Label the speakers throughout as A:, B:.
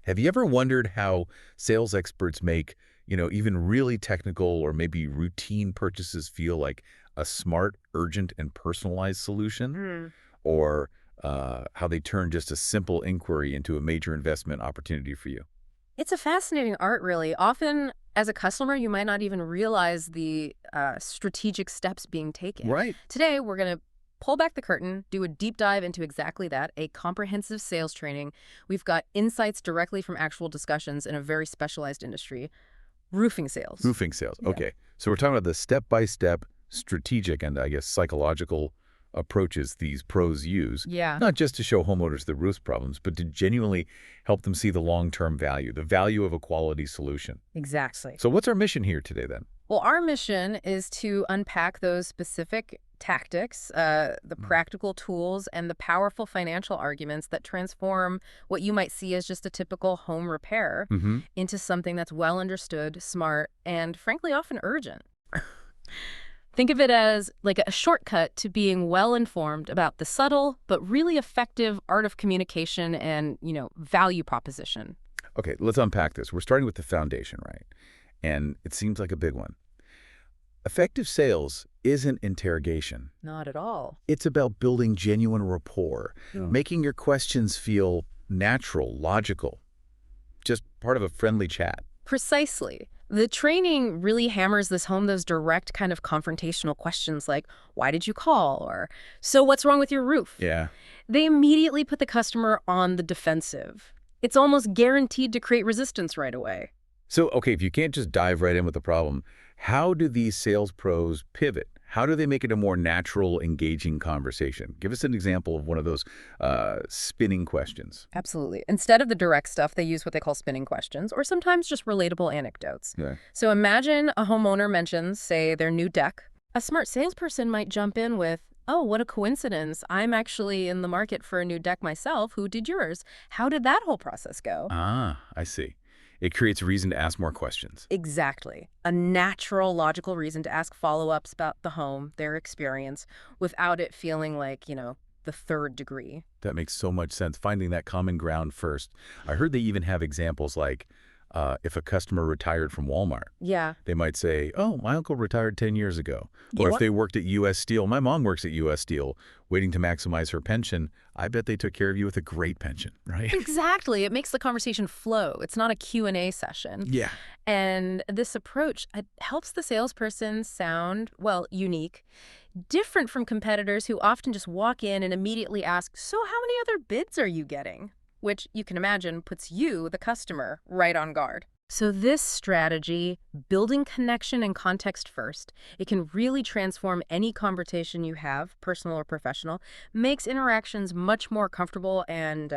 A: Have you ever wondered how sales experts make, even really technical or maybe routine purchases feel like a smart, urgent, and personalized solution?
B: Mm.
A: Or how they turn just a simple inquiry into a major investment opportunity for you?
B: It's a fascinating art, really. Often, as a customer, you might not even realize the strategic steps being taken.
A: Right.
B: Today, we're going to pull back the curtain, do a deep dive into exactly that, a comprehensive sales training. We've got insights directly from actual discussions in a very specialized industry, roofing sales.
A: Roofing sales.
B: Yeah.
A: Okay. So we're talking about the step-by-step strategic and, I guess, psychological approaches these pros use,
B: Yeah.
A: not just to show homeowners the roof problems, but to genuinely help them see the long-term value, the value of a quality solution.
B: Exactly.
A: So what's our mission here today, then?
B: Well, our mission is to unpack those specific tactics, the
A: Mm.
B: practical tools, and the powerful financial arguments that transform what you might see as just a typical home repair
A: Mm-hmm.
B: into something that's well understood, smart, and frankly, often urgent. Think of it as like a shortcut to being well informed about the subtle but really effective art of communication and, value proposition.
A: Okay, let's unpack this. We're starting with the foundation, right? And it seems like a big one. Effective sales isn't interrogation.
B: Not at all.
A: It's about building genuine rapport,
B: Yeah.
A: making your questions feel natural, logical, just part of a friendly chat.
B: Precisely. The training really hammers this home, those direct kind of confrontational questions like, why did you call? Or, so what's wrong with your roof?
A: Yeah.
B: They immediately put the customer on the defensive. It's almost guaranteed to create resistance right away.
A: So, okay, if you can't just dive right in with the problem, how do these sales pros pivot? How do they make it a more natural, engaging conversation? Give us an example of one of those spinning questions.
B: Absolutely. Instead of the direct stuff, they use what they call spinning questions, or sometimes just relatable anecdotes.
A: Yeah.
B: So imagine a homeowner mentions, say, their new deck. A smart salesperson might jump in with, oh, what a coincidence. I'm actually in the market for a new deck myself. Who did yours? How did that whole process go?
A: Ah, I see. It creates a reason to ask more questions.
B: Exactly. A natural, logical reason to ask follow-ups about the home, their experience, without it feeling like, the third degree.
A: That makes so much sense, finding that common ground first. I heard they even have examples like if a customer retired from Walmart,
B: Yeah.
A: they might say, oh, my uncle retired 10 years ago. Or if
B: What?
A: they worked at U.S. Steel, my mom works at U.S. Steel, waiting to maximize her pension, I bet they took care of you with a great pension, right?
B: Exactly. It makes the conversation flow. It's not a Q&A session.
A: Yeah.
B: And this approach helps the salesperson sound, well, unique, different from competitors who often just walk in and immediately ask, so how many other bids are you getting? Which you can imagine puts you, the customer, right on guard. So this strategy, building connection and context first, it can really transform any conversation you have, personal or professional, makes interactions much more comfortable and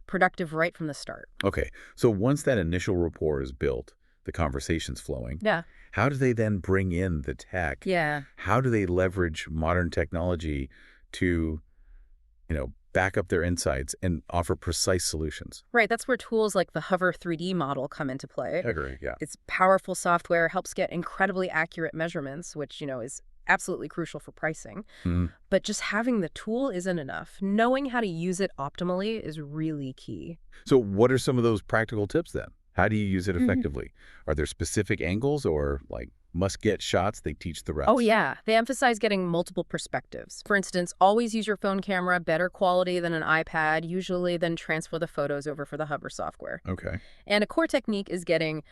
B: productive right from the start.
A: Okay, so once that initial rapport is built, the conversation's flowing,
B: Yeah.
A: how do they then bring in the tech?
B: Yeah.
A: How do they leverage modern technology to, back up their insights and offer precise solutions?
B: Right, that's where tools like the Hover 3D model come into play.
A: I agree, yeah.
B: Its powerful software helps get incredibly accurate measurements, which, is absolutely crucial for pricing.
A: Mhm.
B: But just having the tool isn't enough. Knowing how to use it optimally is really key.
A: So what are some of those practical tips then? How do you use it effectively? Are there specific angles or like must-get shots they teach the reps?
B: Oh, yeah. They emphasize getting multiple perspectives. For instance, always use your phone camera, better quality than an iPad, usually then transfer the photos over for the Hover software.
A: Okay.
B: And a core technique is getting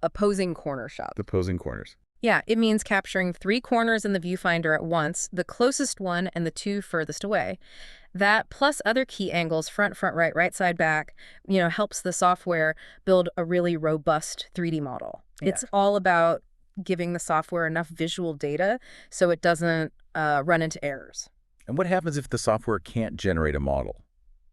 B: opposing corner shots.
A: The posing corners.
B: Yeah, it means capturing 3 corners in the viewfinder at once, the closest one and the 2 furthest away. That, plus other key angles, front, right side, back, helps the software build a really robust 3D model.
A: Yeah.
B: It's all about giving the software enough visual data so it doesn't run into errors.
A: And what happens if the software can't generate a model?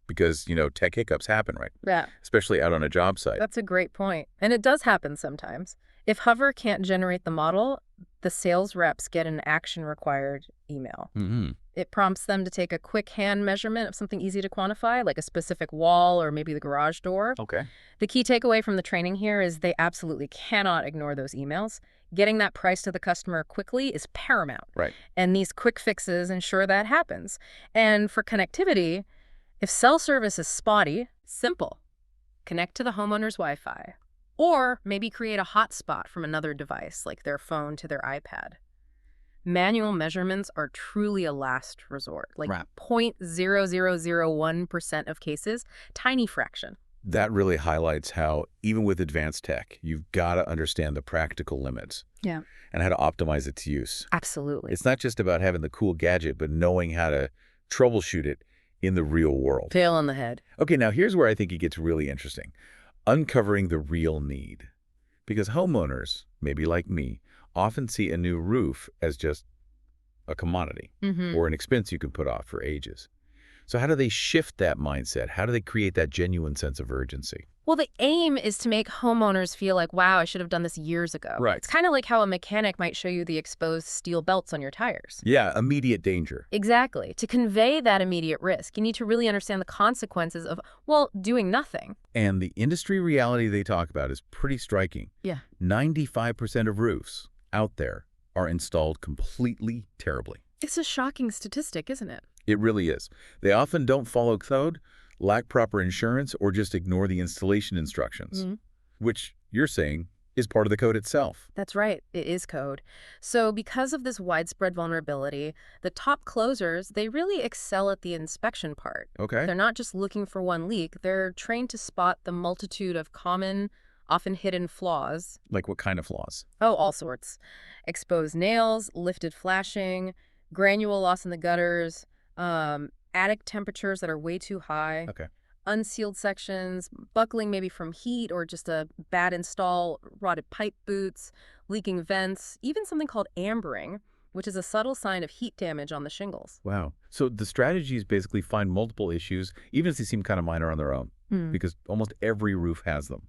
A: Because, tech hiccups happen, right?
B: Yeah,
A: Especially out on a job site.
B: that's a great point. And it does happen sometimes. If Hover can't generate the model, the sales reps get an action required email.
A: Mm-hmm.
B: It prompts them to take a quick hand measurement of something easy to quantify, like a specific wall or maybe the garage door.
A: Okay.
B: The key takeaway from the training here is they absolutely cannot ignore those emails. Getting that price to the customer quickly is paramount.
A: Right.
B: And these quick fixes ensure that happens. And for connectivity, if cell service is spotty, simple. connect to the homeowner's Wi-Fi, or maybe create a hotspot from another device, like their phone to their iPad. Manual measurements are truly a last resort, like
A: Right.
B: 0.0001% of cases, tiny fraction.
A: That really highlights how, even with advanced tech, you've got to understand the practical limits
B: Yeah.
A: and how to optimize its use.
B: Absolutely.
A: It's not just about having the cool gadget, but knowing how to troubleshoot it in the real world.
B: Fail on the head.
A: Okay, now here's where I think it gets really interesting. Uncovering the real need. Because homeowners, maybe like me, often see a new roof as just a commodity or an expense you can put off for ages. So how do they shift that mindset? How do they create that genuine sense of urgency?
B: Well, the aim is to make homeowners feel like, wow, I should have done this years ago.
A: Right.
B: It's kind of like how a mechanic might show you the exposed steel belts on your tires.
A: Yeah, immediate danger.
B: Exactly. To convey that immediate risk, you need to really understand the consequences of, well, doing nothing.
A: And the industry reality they talk about is pretty striking.
B: Yeah.
A: 95% of roofs out there are installed completely terribly.
B: It's a shocking statistic, isn't it?
A: It really is. They often don't follow code, lack proper insurance, or just ignore the installation instructions, which you're saying is part of the code itself.
B: That's right. It is code. So because of this widespread vulnerability, the top closers, they really excel at the inspection part.
A: Okay.
B: They're not just looking for one leak. They're trained to spot the multitude of common, often hidden flaws.
A: Like what kind of flaws?
B: Oh, all sorts. Exposed nails, lifted flashing, granule loss in the gutters, attic temperatures that are way too high,
A: Okay.
B: unsealed sections, buckling maybe from heat or just a bad install, rotted pipe boots, leaking vents, even something called ambering, which is a subtle sign of heat damage on the shingles.
A: Wow. So the strategies basically find multiple issues, even if they seem kind of minor on their own, because almost every roof has them.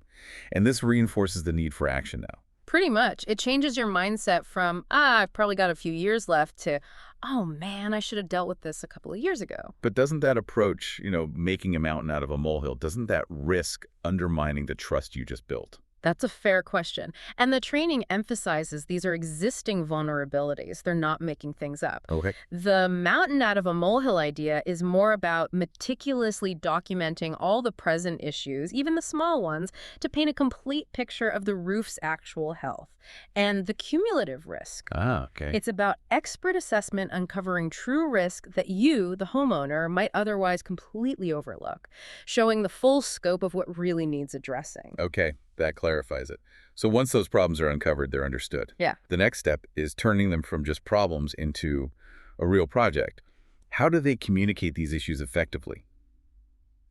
A: And this reinforces the need for action now.
B: Pretty much. It changes your mindset from, I've probably got a few years left to, oh man, I should have dealt with this a couple of years ago.
A: But doesn't that approach, making a mountain out of a molehill, doesn't that risk undermining the trust you just built?
B: That's a fair question. And the training emphasizes these are existing vulnerabilities. They're not making things up.
A: Okay.
B: The mountain out of a molehill idea is more about meticulously documenting all the present issues, even the small ones, to paint a complete picture of the roof's actual health and the cumulative risk.
A: Ah, okay.
B: It's about expert assessment uncovering true risk that you, the homeowner, might otherwise completely overlook, showing the full scope of what really needs addressing.
A: Okay, that clarifies it. So once those problems are uncovered, they're understood.
B: Yeah.
A: The next step is turning them from just problems into a real project. How do they communicate these issues effectively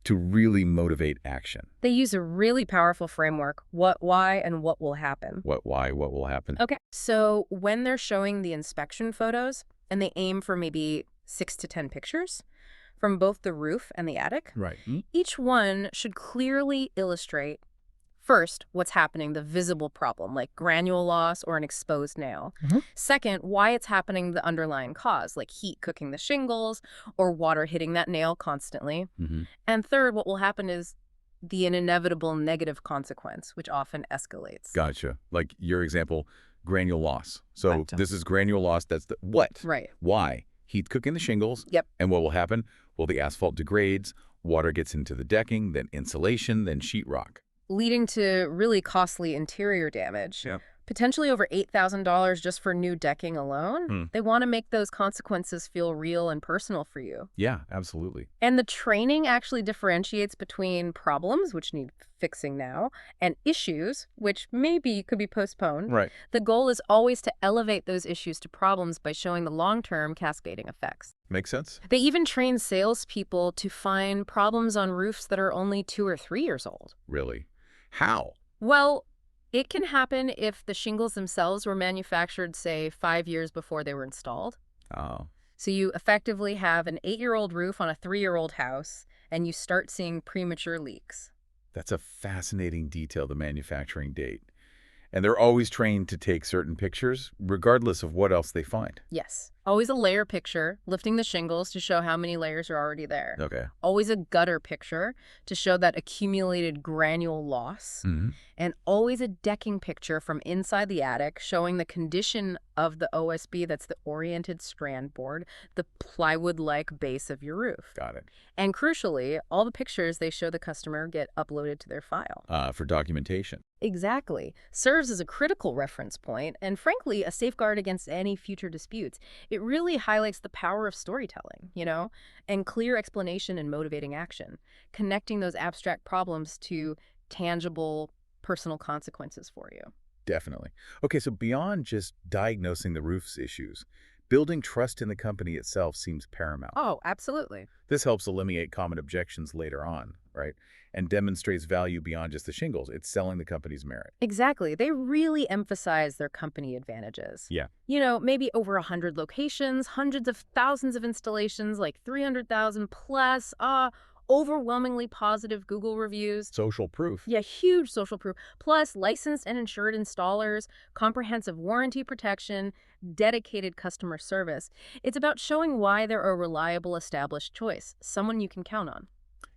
A: to really motivate action?
B: They use a really powerful framework, what, why, and what will happen.
A: What, why, what will happen?
B: Okay. So when they're showing the inspection photos, and they aim for maybe 6 to 10 pictures from both the roof and the attic,
A: Right.
B: each one should clearly illustrate, first, what's happening, the visible problem, like granule loss or an exposed nail. Second, why it's happening, the underlying cause, like heat cooking the shingles or water hitting that nail constantly. And third, what will happen is the inevitable negative consequence, which often escalates.
A: Gotcha. Like your example, granule loss. So
B: Gotcha.
A: this is granule loss. That's the what?
B: Right.
A: Why? Heat cooking the shingles.
B: Yep.
A: And what will happen? Well, the asphalt degrades, water gets into the decking, then insulation, then sheetrock.
B: Leading to really costly interior damage.
A: Yep.
B: Potentially over $8,000 just for new decking alone. They want to make those consequences feel real and personal for you.
A: Yeah, absolutely.
B: And the training actually differentiates between problems, which need fixing now, and issues, which maybe could be postponed.
A: Right.
B: The goal is always to elevate those issues to problems by showing the long-term cascading effects.
A: Makes sense?
B: They even train salespeople to find problems on roofs that are only 2 or 3 years old.
A: Really? How?
B: Well, it can happen if the shingles themselves were manufactured, say, 5 years before they were installed.
A: Oh.
B: So you effectively have an 8-year-old roof on a 3-year-old house, and you start seeing premature leaks.
A: That's a fascinating detail, the manufacturing date. And they're always trained to take certain pictures, regardless of what else they find.
B: Yes, Always a layer picture, lifting the shingles to show how many layers are already there.
A: Okay.
B: Always a gutter picture to show that accumulated granule loss.
A: Hmm.
B: And always a decking picture from inside the attic showing the condition of the OSB, that's the oriented strand board, the plywood-like base of your roof.
A: Got it.
B: And crucially, all the pictures they show the customer get uploaded to their file.
A: For documentation.
B: Exactly. Serves as a critical reference point and, frankly, a safeguard against any future disputes. It really highlights the power of storytelling, and clear explanation and motivating action, connecting those abstract problems to tangible personal consequences for you.
A: Definitely. Okay, so beyond just diagnosing the roof's issues, building trust in the company itself seems paramount.
B: Oh, absolutely.
A: This helps eliminate common objections later on, right? And demonstrates value beyond just the shingles. It's selling the company's merit.
B: Exactly. They really emphasize their company advantages.
A: Yeah.
B: Maybe over 100 locations, hundreds of thousands of installations, like 300,000 plus, overwhelmingly positive Google reviews.
A: Social proof.
B: Yeah, huge social proof. Plus, licensed and insured installers, comprehensive warranty protection, dedicated customer service. It's about showing why they're a reliable, established choice, someone you can count on.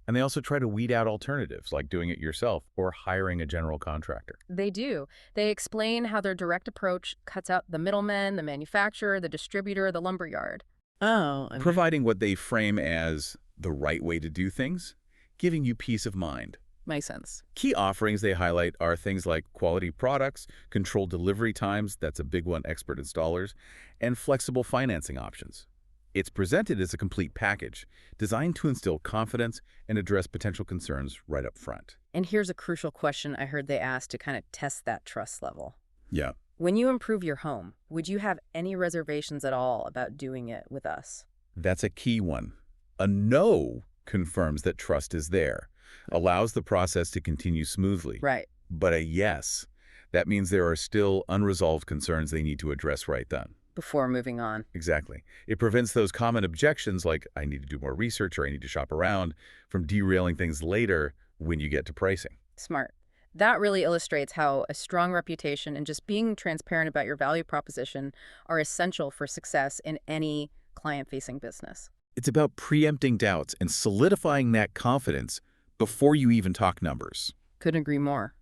A: And they also try to weed out alternatives, like doing it yourself or hiring a general contractor.
B: They do. They explain how their direct approach cuts out the middleman, the manufacturer, the distributor, the lumberyard.
C: Oh,
A: Providing what they frame as the right way to do things, giving you peace of mind.
C: makes sense.
A: Key offerings they highlight are things like quality products, controlled delivery times, that's a big one, expert installers, and flexible financing options. It's presented as a complete package, designed to instill confidence and address potential concerns right up front.
B: And here's a crucial question I heard they asked to kind of test that trust level.
A: Yeah.
B: When you improve your home, would you have any reservations at all about doing it with us?
A: That's a key one. A no confirms that trust is there, allows the process to continue smoothly.
B: Right.
A: But a yes, that means there are still unresolved concerns they need to address right then.
B: Before moving on.
A: Exactly. It prevents those common objections like, I need to do more research or I need to shop around, from derailing things later when you get to pricing.
B: Smart. That really illustrates how a strong reputation and just being transparent about your value proposition are essential for success in any client-facing business.
A: It's about preempting doubts and solidifying that confidence before you even talk numbers.
B: Couldn't agree more.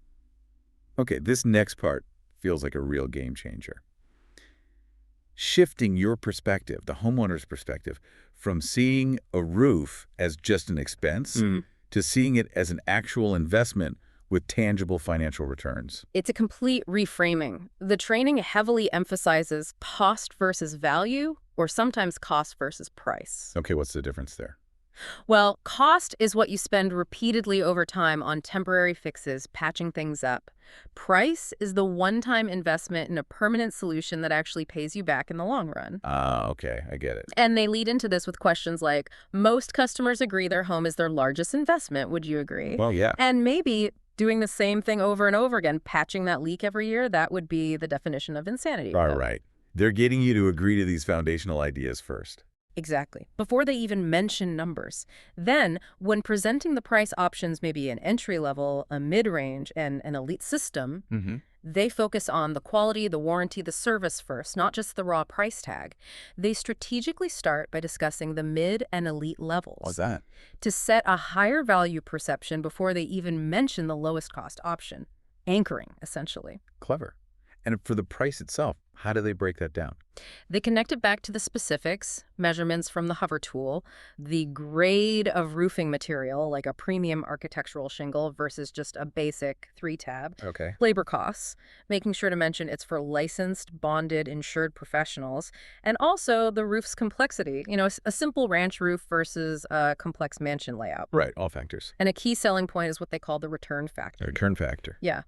A: Okay, this next part feels like a real game changer. Shifting your perspective, the homeowner's perspective, from seeing a roof as just an expense to seeing it as an actual investment with tangible financial returns.
B: It's a complete reframing. The training heavily emphasizes cost versus value, or sometimes cost versus price.
A: Okay, what's the difference there?
B: Well, cost is what you spend repeatedly over time on temporary fixes, patching things up. Price is the one-time investment in a permanent solution that actually pays you back in the long run.
A: Okay, I get it.
B: And they lead into this with questions like, most customers agree their home is their largest investment. Would you agree?
A: Well, yeah.
B: And maybe doing the same thing over and over again, patching that leak every year, that would be the definition of insanity.
A: All right. They're getting you to agree to these foundational ideas first.
B: Exactly. Before they even mention numbers. Then, when presenting the price options, maybe an entry level, a mid-range, and an elite system, they focus on the quality, the warranty, the service first, not just the raw price tag. They strategically start by discussing the mid and elite levels.
A: What's that?
B: To set a higher value perception before they even mention the lowest cost option. Anchoring, essentially.
A: Clever. And for the price itself, how do they break that down?
B: They connect it back to the specifics, measurements from the hover tool, the grade of roofing material, like a premium architectural shingle versus just a basic 3-tab.
A: Okay.
B: Labor costs, making sure to mention it's for licensed, bonded, insured professionals, and also the roof's complexity, a simple ranch roof versus a complex mansion layout.
A: Right, all factors.
B: And a key selling point is what they call the return factor.
A: The return factor.
B: Yeah.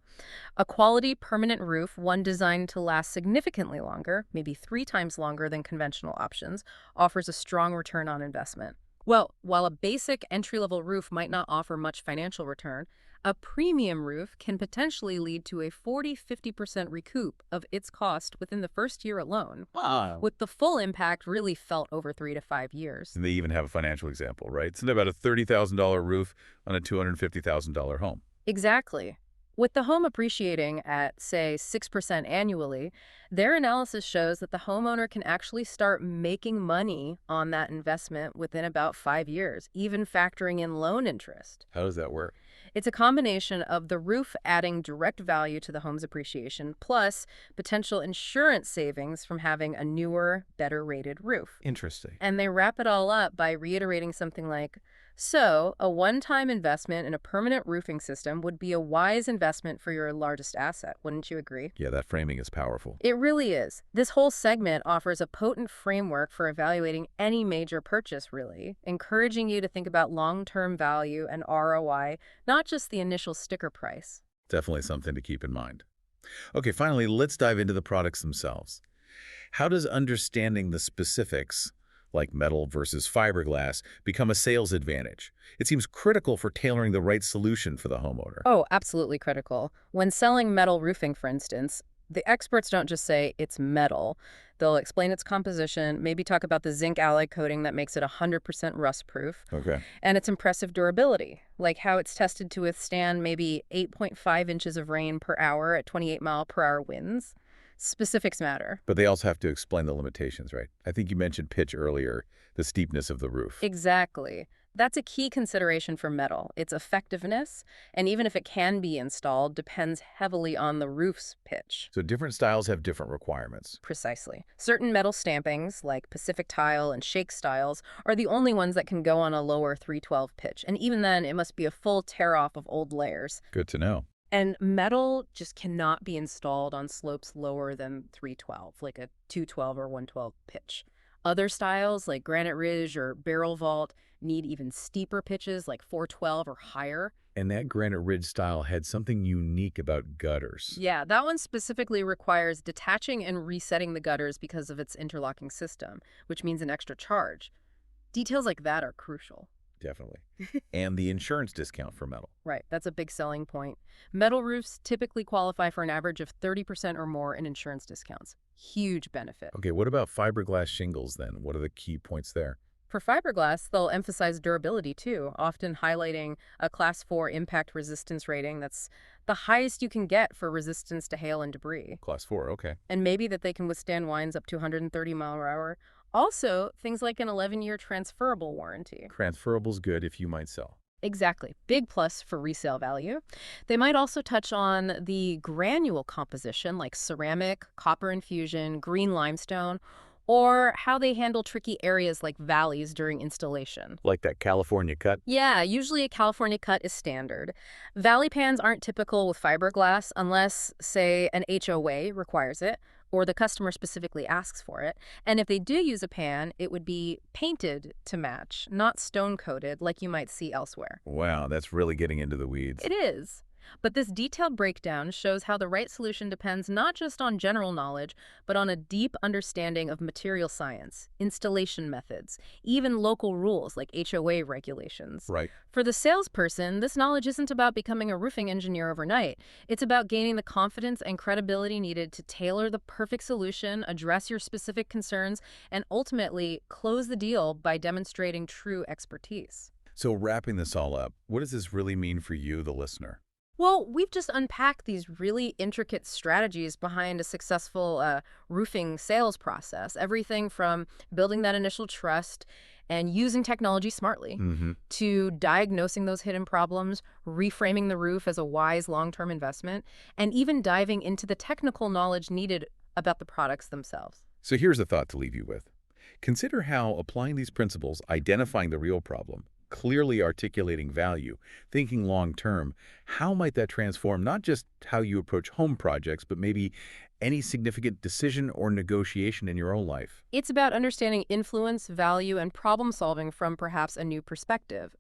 B: A quality, permanent roof, one designed to last significantly longer, maybe 3 times longer than conventional options, offers a strong return on investment. Well, while a basic entry-level roof might not offer much financial return, a premium roof can potentially lead to a 40–50% recoup of its cost within the first year alone,
A: Wow.
B: with the full impact really felt over 3 to 5 years.
A: And they even have a financial example, right? It's about a $30,000 roof on a $250,000 home.
B: Exactly. With the home appreciating at, say, 6% annually, their analysis shows that the homeowner can actually start making money on that investment within about 5 years, even factoring in loan interest.
A: How does that work?
B: It's a combination of the roof adding direct value to the home's appreciation, plus potential insurance savings from having a newer, better rated roof.
A: Interesting.
B: And they wrap it all up by reiterating something like, so, a one-time investment in a permanent roofing system would be a wise investment for your largest asset, wouldn't you agree?
A: Yeah, that framing is powerful.
B: It really is. This whole segment offers a potent framework for evaluating any major purchase, really, encouraging you to think about long-term value and ROI, not just the initial sticker price.
A: Definitely something to keep in mind. Okay, finally, let's dive into the products themselves. How does understanding the specifics, like metal versus fiberglass, become a sales advantage? It seems critical for tailoring the right solution for the homeowner.
B: Oh, absolutely critical. When selling metal roofing, for instance, the experts don't just say it's metal. They'll explain its composition, maybe talk about the zinc alloy coating that makes it 100% rust-proof,
A: Okay.
B: and its impressive durability, like how it's tested to withstand maybe 8.5 inches of rain per hour at 28-mile-per-hour winds. Specifics matter.
A: But they also have to explain the limitations, right? I think you mentioned pitch earlier, the steepness of the roof.
B: Exactly. That's a key consideration for metal. Its effectiveness, and even if it can be installed, depends heavily on the roof's pitch.
A: So different styles have different requirements.
B: Precisely. Certain metal stampings, like Pacific tile and shake styles, are the only ones that can go on a lower 312 pitch. And even then, it must be a full tear-off of old layers.
A: Good to know.
B: And metal just cannot be installed on slopes lower than 312, like a 212 or 112 pitch. Other styles, like granite ridge or barrel vault, need even steeper pitches, like 412 or higher.
A: And that granite ridge style had something unique about gutters.
B: Yeah, that one specifically requires detaching and resetting the gutters because of its interlocking system, which means an extra charge. Details like that are crucial.
A: Definitely. And the insurance discount for metal.
B: Right, that's a big selling point. Metal roofs typically qualify for an average of 30% or more in insurance discounts. Huge benefit.
A: Okay, what about fiberglass shingles then? What are the key points there?
B: For fiberglass, they'll emphasize durability too, often highlighting a Class 4 impact resistance rating that's the highest you can get for resistance to hail and debris.
A: Class 4, okay.
B: And maybe that they can withstand winds up to 130 mile per hour. Also, things like an 11-year transferable warranty.
A: Transferable's good if you might sell.
B: Exactly. Big plus for resale value. They might also touch on the granule composition like ceramic, copper infusion, green limestone, or how they handle tricky areas like valleys during installation.
A: Like that California cut?
B: Yeah, usually a California cut is standard. Valley pans aren't typical with fiberglass unless, say, an HOA requires it or the customer specifically asks for it. And if they do use a pan, it would be painted to match, not stone-coated like you might see elsewhere.
A: Wow, that's really getting into the weeds.
B: It is. But this detailed breakdown shows how the right solution depends not just on general knowledge, but on a deep understanding of material science, installation methods, even local rules like HOA regulations.
A: Right.
B: For the salesperson, this knowledge isn't about becoming a roofing engineer overnight. It's about gaining the confidence and credibility needed to tailor the perfect solution, address your specific concerns, and ultimately close the deal by demonstrating true expertise.
A: So wrapping this all up, what does this really mean for you, the listener?
B: Well, we've just unpacked these really intricate strategies behind a successful roofing sales process. Everything from building that initial trust and using technology smartly to diagnosing those hidden problems, reframing the roof as a wise long-term investment, and even diving into the technical knowledge needed about the products themselves.
A: So here's a thought to leave you with. Consider how applying these principles, identifying the real problem, clearly articulating value, thinking long-term, how might that transform not just how you approach home projects, but maybe any significant decision or negotiation in your own life?
B: It's about understanding influence, value, and problem solving from perhaps a new perspective.